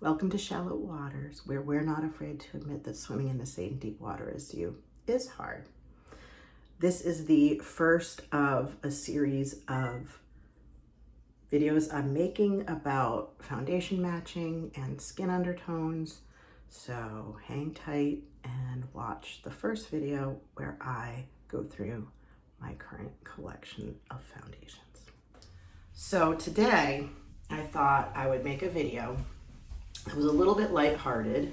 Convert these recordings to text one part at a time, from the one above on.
Welcome to Shallow Waters, where we're not afraid to admit that swimming in the same deep water as you is hard. This is the first of a series of videos I'm making about foundation matching and skin undertones. So hang tight and watch the first video where I go through my current collection of foundations. So today I thought I would make a video. It was a little bit lighthearted,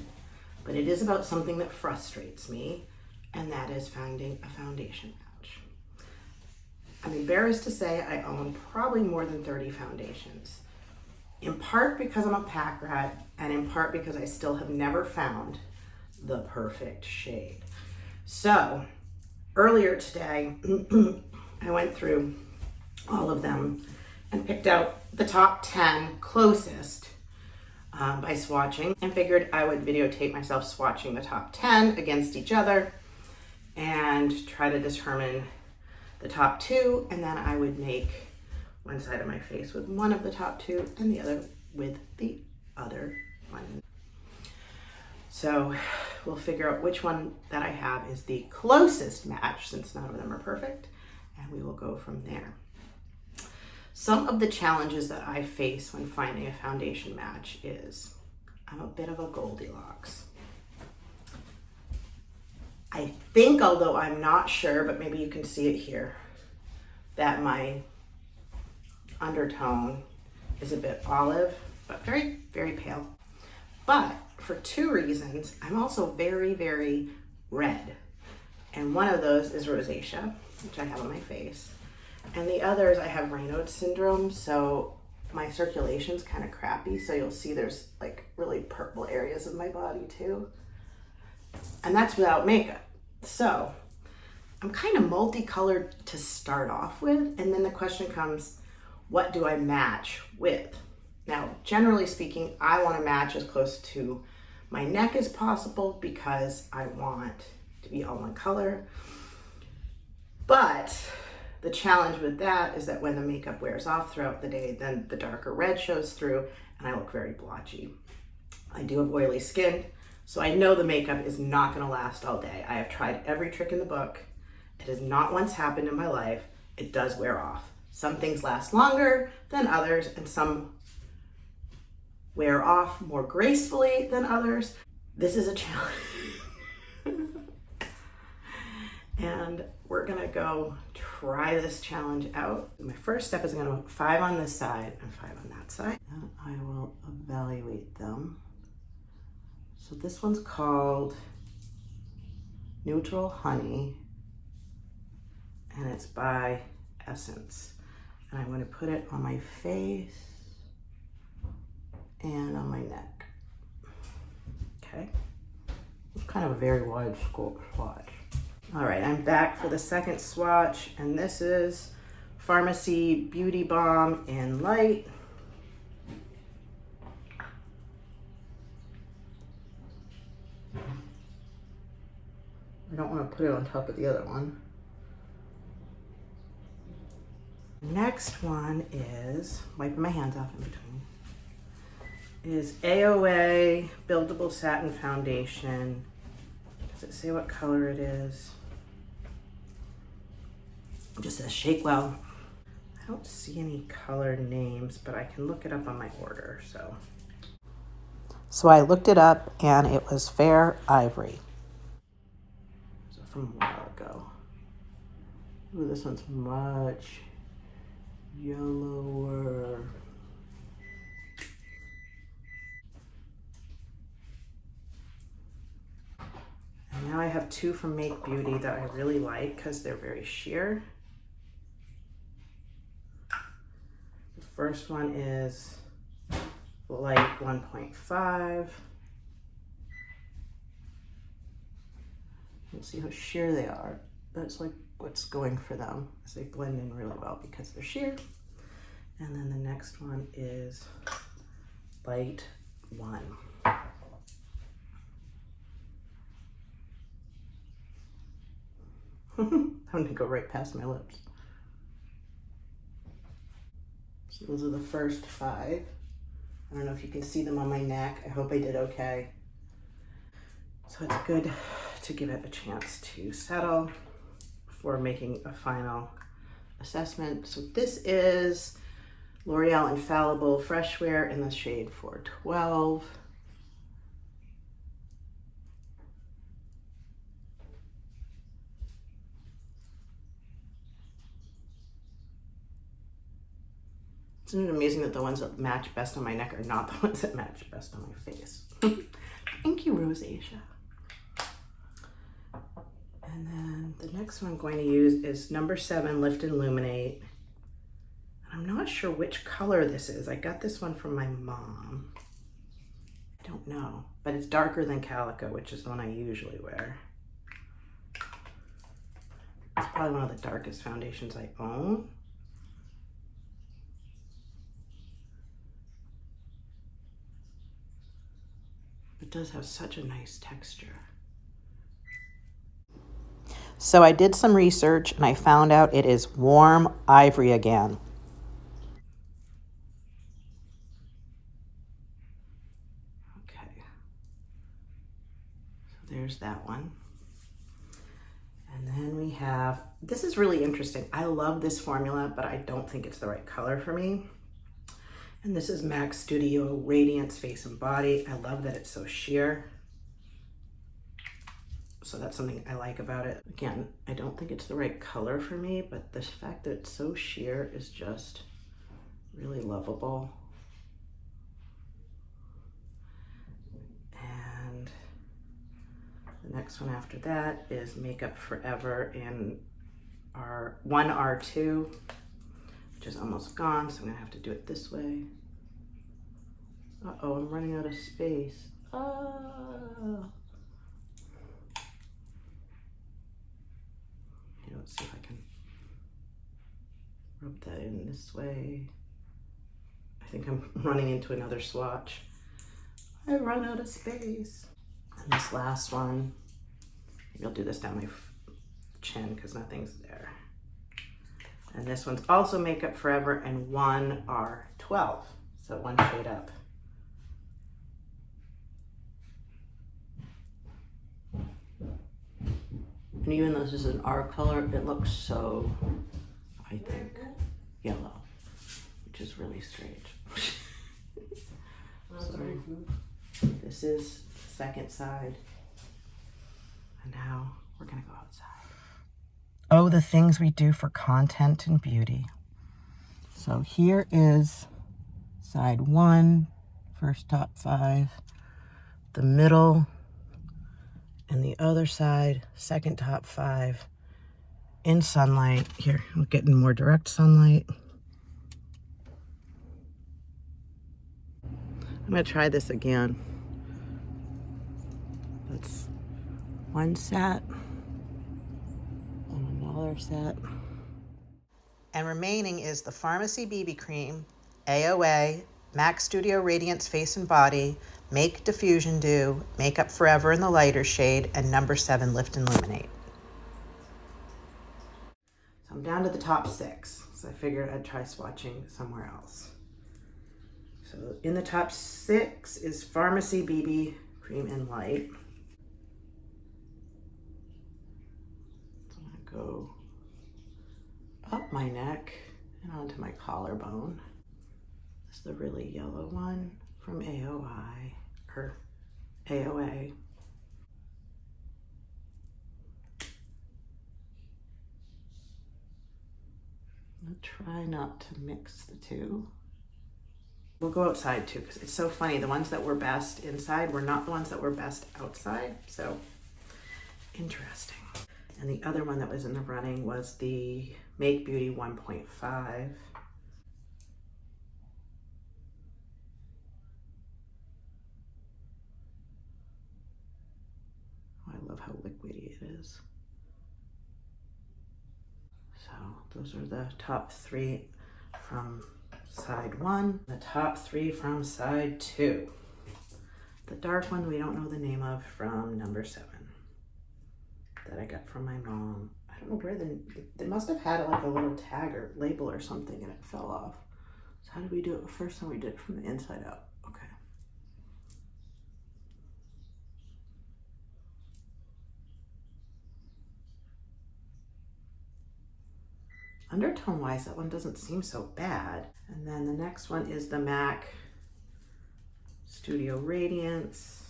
but it is about something that frustrates me, and that is finding a foundation match. I'm embarrassed to say I own probably more than 30 foundations, in part because I'm a pack rat, and in part because I still have never found the perfect shade. So earlier today, I went through all of them and picked out the top 10 closest by swatching, and figured I would videotape myself swatching the top 10 against each other and try to determine the top 2, and then I would make one side of my face with one of the top 2 and the other with the other one. So we'll figure out which one that I have is the closest match, since none of them are perfect, and we will go from there. Some of the challenges that I face when finding a foundation match is I'm a bit of a Goldilocks. I think, although I'm not sure, but maybe you can see it here, that my undertone is a bit olive, but very, very pale. But for two reasons, I'm also very, very red. And one of those is rosacea, which I have on my face. And the other is I have Raynaud's syndrome, so my circulation's kind of crappy, so you'll see there's like really purple areas of my body too. And that's without makeup. So I'm kind of multicolored to start off with, and then the question comes, what do I match with? Now, generally speaking, I want to match as close to my neck as possible because I want to be all one color. But the challenge with that is that when the makeup wears off throughout the day, then the darker red shows through and I look very blotchy. I do have oily skin, so I know the makeup is not going to last all day. I have tried every trick in the book. It has not once happened in my life. It does wear off. Some things last longer than others, and some wear off more gracefully than others. This is a challenge. And we're gonna go try this challenge out. My first step is I'm gonna put 5 on this side and 5 on that side. And I will evaluate them. So this one's called Neutral Honey, and it's by Essence. And I'm gonna put it on my face and on my neck. Okay, it's kind of a very wide swatch. All right, I'm back for the second swatch, and this is Pharmacy Beauty Balm in Light. I don't want to put it on top of the other one. Next one is, wiping my hands off in between, is AOA Buildable Satin Foundation. Does it say what color it is? It just says shake well. I don't see any color names, but I can look it up on my order, So I looked it up and it was Fair Ivory. So from a while ago. Ooh, this one's much yellower. And now I have 2 from Make Beauty that I really like because they're very sheer. The first one is Light 1.5. You'll see how sheer they are. That's like what's going for them, as they blend in really well because they're sheer. And then the next one is Light 1. I'm gonna go right past my lips. So those are the first 5. I don't know if you can see them on my neck. I hope I did okay. So it's good to give it a chance to settle before making a final assessment. So this is L'Oreal Infallible Fresh Wear in the shade 412. Isn't it amazing that the ones that match best on my neck are not the ones that match best on my face? Thank you, Rosacea. And then the next one I'm going to use is number 7, Lift and Illuminate. I'm not sure which color this is. I got this one from my mom. I don't know, but it's darker than Calico, which is the one I usually wear. It's probably one of the darkest foundations I own. It does have such a nice texture. So I did some research and I found out it is warm ivory again. Okay, so there's that one. And then we have, this is really interesting. I love this formula, but I don't think it's the right color for me. And this is MAC Studio Radiance Face and Body. I love that it's so sheer. So that's something I like about it. Again, I don't think it's the right color for me, but the fact that it's so sheer is just really lovable. And the next one after that is Makeup Forever in our 1R2, which is almost gone, so I'm gonna have to do it this way. Uh-oh, I'm running out of space. Ah. Let's see if I can rub that in this way. I think I'm running into another swatch. I run out of space. And this last one, maybe I'll do this down my chin because nothing's there. And this one's also Makeup Forever and 1R12, so one shade up. And even though this is an R color, it looks so, I think, yellow, which is really strange. So, this is the second side. And now we're gonna go outside. Oh, the things we do for content and beauty. So here is side 1, first top 5, the middle, and the other side, second top 5, in sunlight. Here, we're getting more direct sunlight. I'm gonna try this again. That's one set and another set. And remaining is the Pharmacy BB Cream, AOA, MAC Studio Radiance Face and Body, Make Diffusion Dew, Makeup Forever in the lighter shade, and number 7, Lift and Illuminate. So I'm down to the top 6, so I figured I'd try swatching somewhere else. So in the top 6 is Pharmacy BB Cream in Light. So I'm gonna go up my neck and onto my collarbone. This is the really yellow one from AOA. I'll try not to mix the two. We'll go outside too, because it's so funny. The ones that were best inside were not the ones that were best outside. So interesting. And the other one that was in the running was the Make Beauty 1.5. I love how liquidy it is. So those are the top 3 from side 1, the top 3 from side 2. The dark one we don't know the name of from number 7 that I got from my mom. I don't know where they must have had like a little tag or label or something and it fell off. So how did we do it? First time we did it from the inside out. Undertone wise, that one doesn't seem so bad. And then the next one is the MAC Studio Radiance.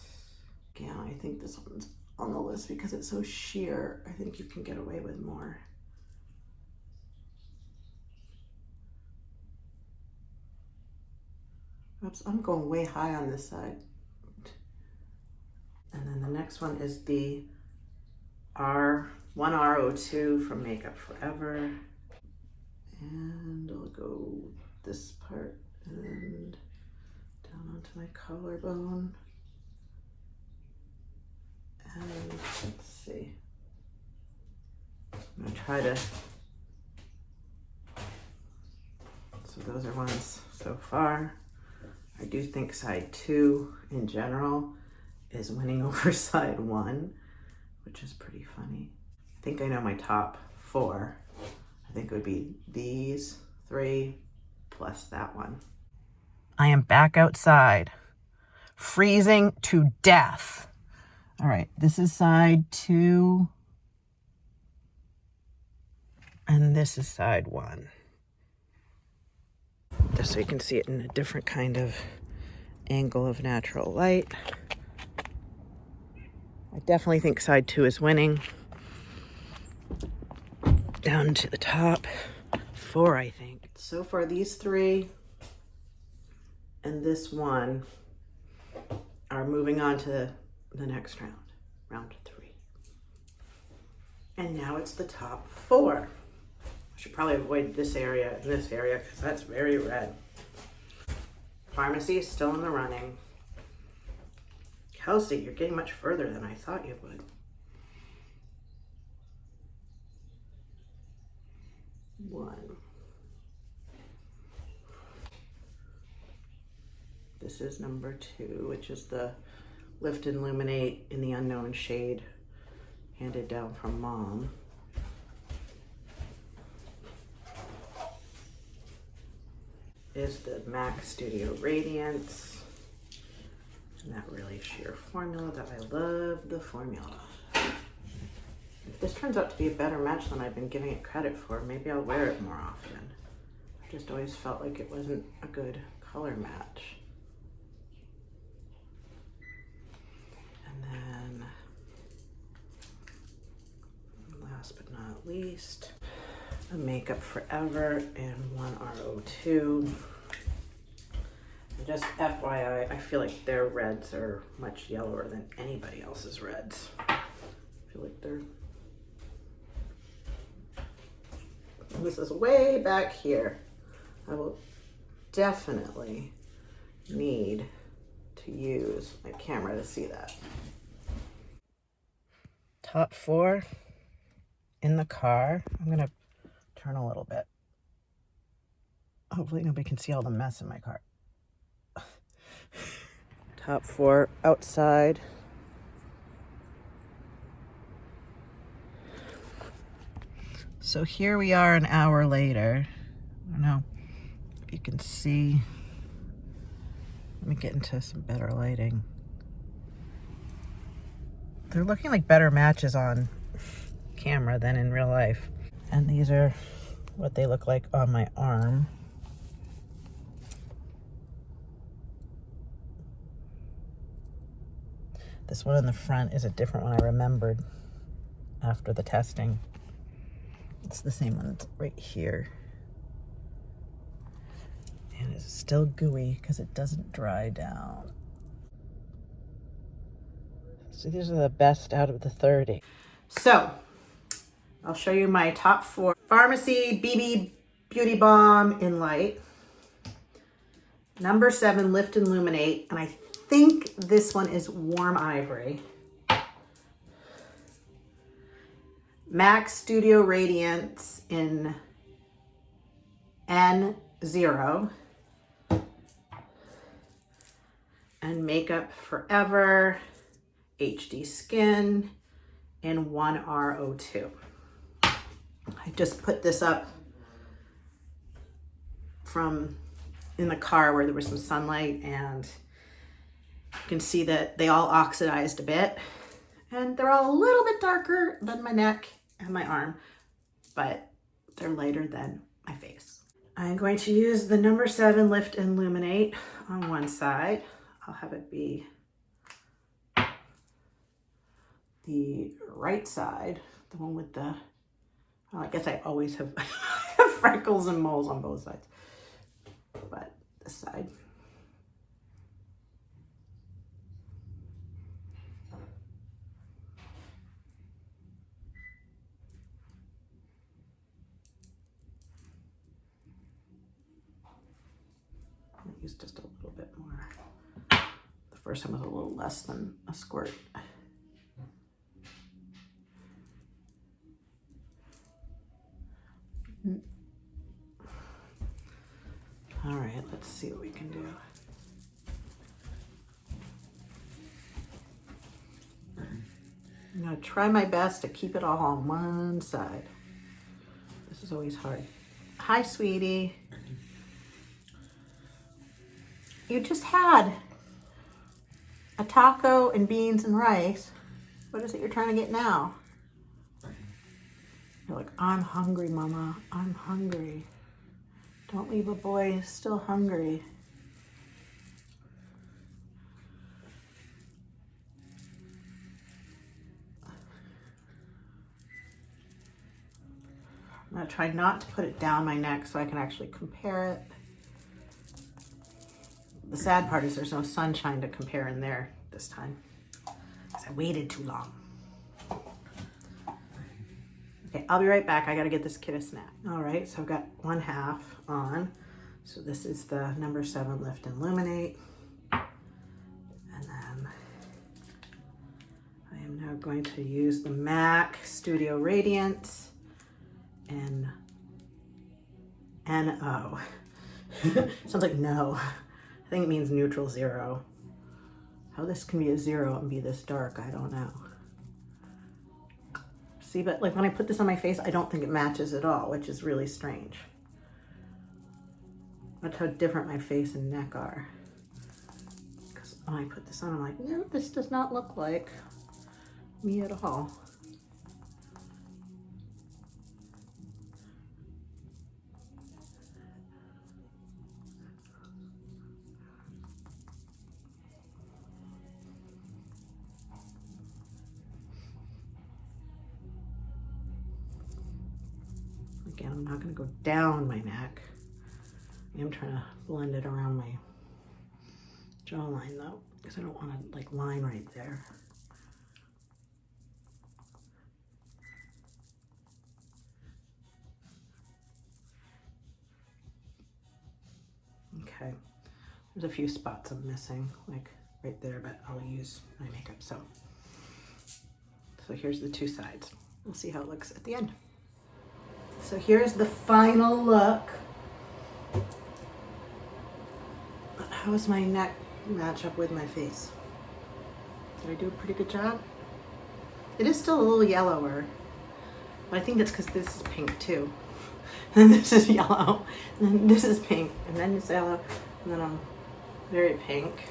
Yeah, I think this one's on the list because it's so sheer. I think you can get away with more. Oops, I'm going way high on this side. And then the next one is the R1R02 from Makeup Forever. And I'll go this part and down onto my collarbone. And let's see. I'm gonna try to, so those are ones so far. I do think side 2 in general is winning over side 1, which is pretty funny. I think I know my top 4. I think it would be these 3 plus that one. I am back outside, freezing to death. All right, this is side 2, and this is side 1. Just so you can see it in a different kind of angle of natural light. I definitely think side 2 is winning. Down to the top 4, I think. So far, these 3 and this one are moving on to the next round, round 3. And now it's the top 4. I should probably avoid this area and this area because that's very red. Pharmacy is still in the running. Kelsey, you're getting much further than I thought you would. One. This is number 2, which is the Lift and Illuminate in the Unknown shade, handed down from Mom. Is the MAC Studio Radiance. And that really sheer formula that I love the formula. If this turns out to be a better match than I've been giving it credit for, maybe I'll wear it more often. I just always felt like it wasn't a good color match. And then, last but not least, a Makeup Forever and 1R02. Just FYI, I feel like their reds are much yellower than anybody else's reds. I feel like they're... And this is way back here. I will definitely need to use my camera to see that. Top 4 in the car. I'm gonna turn a little bit. Hopefully nobody can see all the mess in my car. Top 4 outside. So here we are an hour later. I don't know if you can see. Let me get into some better lighting. They're looking like better matches on camera than in real life. And these are what they look like on my arm. This one in the front is a different one I remembered after the testing. It's the same one that's right here. And it's still gooey because it doesn't dry down. So these are the best out of the 30. So I'll show you my top 4. Pharmacy BB Beauty Balm in Light. Number 7, Lift and Illuminate. And I think this one is Warm Ivory. MAC Studio Radiance in N0. And Makeup Forever HD Skin in 1R02. I just put this up from in the car where there was some sunlight, and you can see that they all oxidized a bit, and they're all a little bit darker than my neck and my arm, but They're lighter than my face. I'm going to use the number 7 Lift and Illuminate on one side. I'll have it be the right side, the one with the, well, I guess I always have freckles and moles on both sides, but this side. I'll use just a little bit more. The first time was a little less than a squirt. All right, let's see what we can do. I'm gonna try my best to keep it all on one side. This is always hard. Hi, sweetie. You just had a taco and beans and rice. What is it you're trying to get now? You're like, I'm hungry, Mama. I'm hungry. Don't leave a boy still hungry. I'm gonna try not to put it down my neck so I can actually compare it. The sad part is there's no sunshine to compare in there this time because I waited too long. Okay, I'll be right back. I gotta get this kid a snack. All right, so I've got 1/2 on. So this is the number 7 Lift and Illuminate. And then I am now going to use the MAC Studio Radiance and NO. Sounds like no. I think it means neutral 0. How this can be a 0 and be this dark, I don't know. See, but like when I put this on my face, I don't think it matches at all, which is really strange. That's how different my face and neck are. Because when I put this on, I'm like, no, this does not look like me at all. Again, I'm not going to go down my neck. I'm trying to blend it around my jawline though, because I don't want to like line right there. Okay, there's a few spots I'm missing, like right there, but I'll use my makeup. So here's the 2 sides. We'll see how it looks at the end. So here's the final look. How does my neck match up with my face? Did I do a pretty good job? It is still a little yellower, but I think that's because this is pink too. And this is yellow, and then this is pink, and then it's yellow, and then I'm very pink,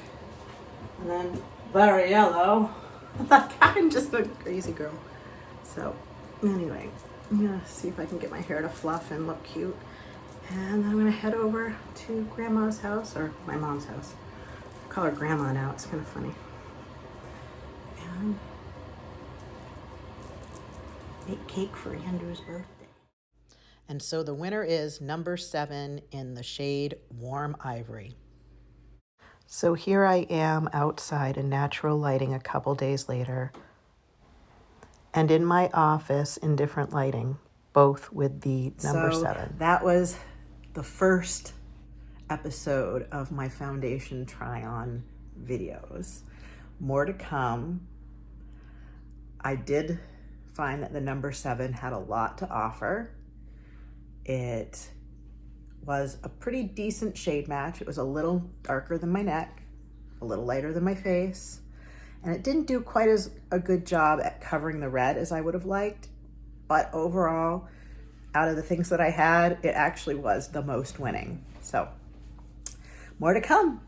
and then very yellow. Like I'm just a crazy girl. So anyway, I'm gonna see if I can get my hair to fluff and look cute. And then I'm gonna head over to Grandma's house, or my mom's house. I call her Grandma now, it's kind of funny. And make cake for Andrew's birthday. And so the winner is number 7 in the shade Warm Ivory. So here I am outside in natural lighting a couple days later, and in my office in different lighting, both with the number 7. That was the first episode of my foundation try-on videos. More to come. I did find that the number 7 had a lot to offer. It was a pretty decent shade match. It was a little darker than my neck, a little lighter than my face, and it didn't do quite as a good job at covering the red as I would have liked. But overall, out of the things that I had, it actually was the most winning. So more to come.